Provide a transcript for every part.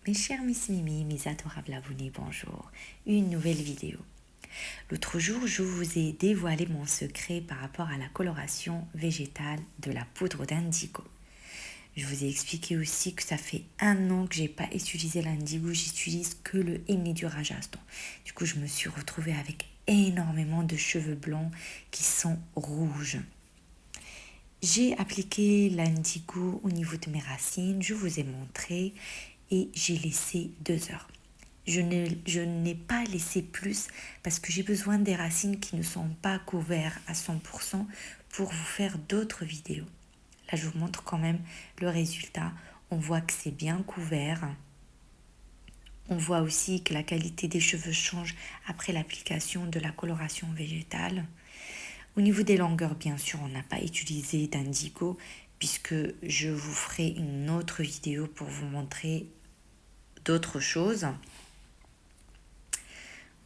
Mes chers Miss Mimi, mes adorables abonnés, bonjour. Une nouvelle vidéo. L'autre jour, je vous ai dévoilé mon secret par rapport à la coloration végétale de la poudre d'indigo. Je vous ai expliqué aussi que ça fait 1 an que j'ai pas utilisé l'indigo, j'utilise que le henné du Rajasthan. Du coup, je me suis retrouvée avec énormément de cheveux blancs qui sont rouges. J'ai appliqué l'indigo au niveau de mes racines, je vous ai montré et j'ai laissé 2 heures. Je n'ai pas laissé plus parce que j'ai besoin des racines qui ne sont pas couvertes à 100% pour vous faire d'autres vidéos. Là, je vous montre quand même le résultat. On voit que c'est bien couvert. On voit aussi que la qualité des cheveux change après l'application de la coloration végétale. Au niveau des longueurs, bien sûr, on n'a pas utilisé d'indigo puisque je vous ferai une autre vidéo pour vous montrer d'autres choses.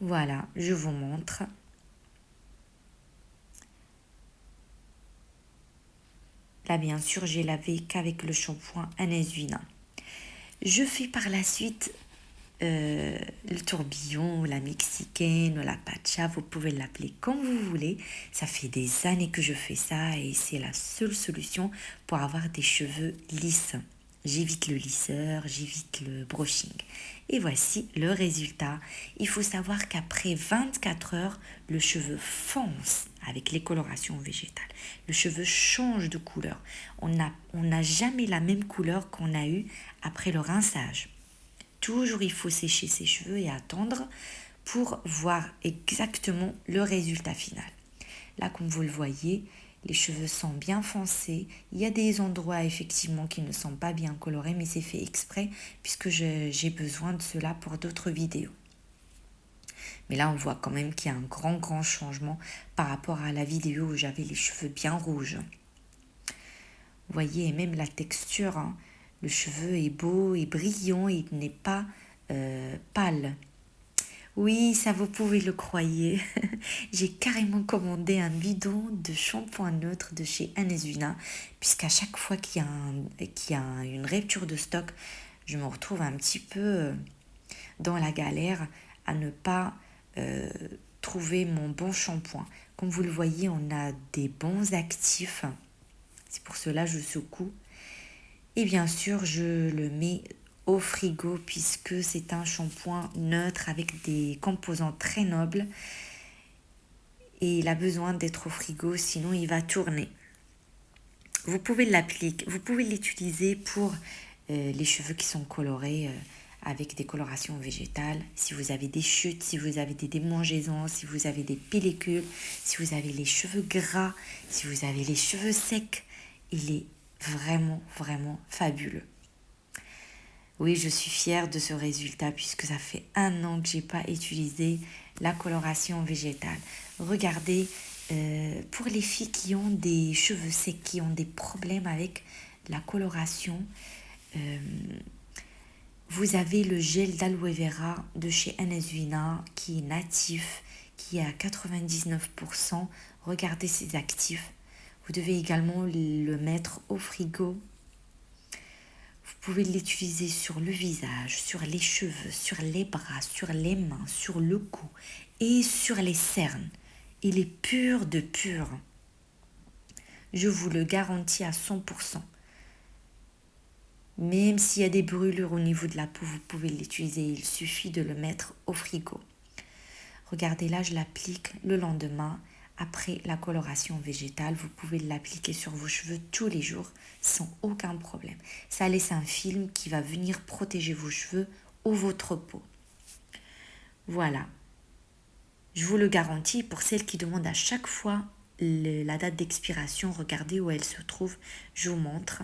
Voilà, je vous montre. Là, bien sûr, j'ai lavé qu'avec le shampoing Anesvina. Je fais par la suite le tourbillon, la mexicaine, la pacha, vous pouvez l'appeler comme vous voulez. Ça fait des années que je fais ça et c'est la seule solution pour avoir des cheveux lisses. J'évite le lisseur, j'évite le brushing. Et voici le résultat. Il faut savoir qu'après 24 heures, le cheveu fonce avec les colorations végétales. Le cheveu change de couleur. On n'a jamais la même couleur qu'on a eue après le rinçage. Toujours, il faut sécher ses cheveux et attendre pour voir exactement le résultat final. Là, comme vous le voyez, les cheveux sont bien foncés. Il y a des endroits effectivement qui ne sont pas bien colorés, mais c'est fait exprès puisque j'ai besoin de cela pour d'autres vidéos. Mais là, on voit quand même qu'il y a un grand changement par rapport à la vidéo où j'avais les cheveux bien rouges. Vous voyez, et même la texture, hein, le cheveu est beau et brillant, il n'est pas pâle. Oui, ça vous pouvez le croire. J'ai carrément commandé un bidon de shampoing neutre de chez Anesvina, puisqu'à chaque fois qu'il y a une rupture de stock, je me retrouve un petit peu dans la galère à ne pas trouver mon bon shampoing. Comme vous le voyez, on a des bons actifs. C'est pour cela que je secoue. Et bien sûr, je le mets au frigo puisque c'est un shampoing neutre avec des composants très nobles. Et il a besoin d'être au frigo, sinon il va tourner. Vous pouvez l'appliquer, vous pouvez l'utiliser pour les cheveux qui sont colorés avec des colorations végétales. Si vous avez des chutes, si vous avez des démangeaisons, si vous avez des pellicules, si vous avez les cheveux gras, si vous avez les cheveux secs, il est vraiment fabuleux. Oui, je suis fière de ce résultat puisque ça fait 1 an que j'ai pas utilisé la coloration végétale. Regardez, pour les filles qui ont des cheveux secs, qui ont des problèmes avec la coloration, vous avez le gel d'aloe vera de chez Anesvina qui est natif, qui est à 99%. Regardez ses actifs. Vous devez également le mettre au frigo. Vous pouvez l'utiliser sur le visage, sur les cheveux, sur les bras, sur les mains, sur le cou et sur les cernes. Il est pur de pur. Je vous le garantis à 100%. Même s'il y a des brûlures au niveau de la peau, vous pouvez l'utiliser. Il suffit de le mettre au frigo. Regardez là, je l'applique le lendemain. Après la coloration végétale, vous pouvez l'appliquer sur vos cheveux tous les jours sans aucun problème. Ça laisse un film qui va venir protéger vos cheveux ou votre peau. Voilà. Je vous le garantis, pour celles qui demandent à chaque fois la date d'expiration, regardez où elle se trouve, je vous montre.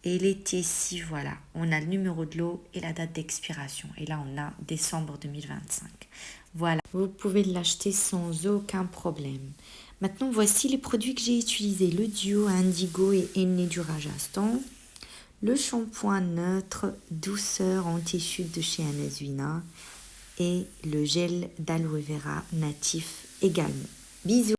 Et elle est ici, voilà. On a le numéro de l'eau et la date d'expiration. Et là, on a décembre 2025. Voilà. Vous pouvez l'acheter sans aucun problème. Maintenant, voici les produits que j'ai utilisés. Le duo indigo et henné du Rajasthan. Le shampoing neutre douceur anti-chute de chez Anesvina. Et le gel d'aloe vera natif également. Bisous.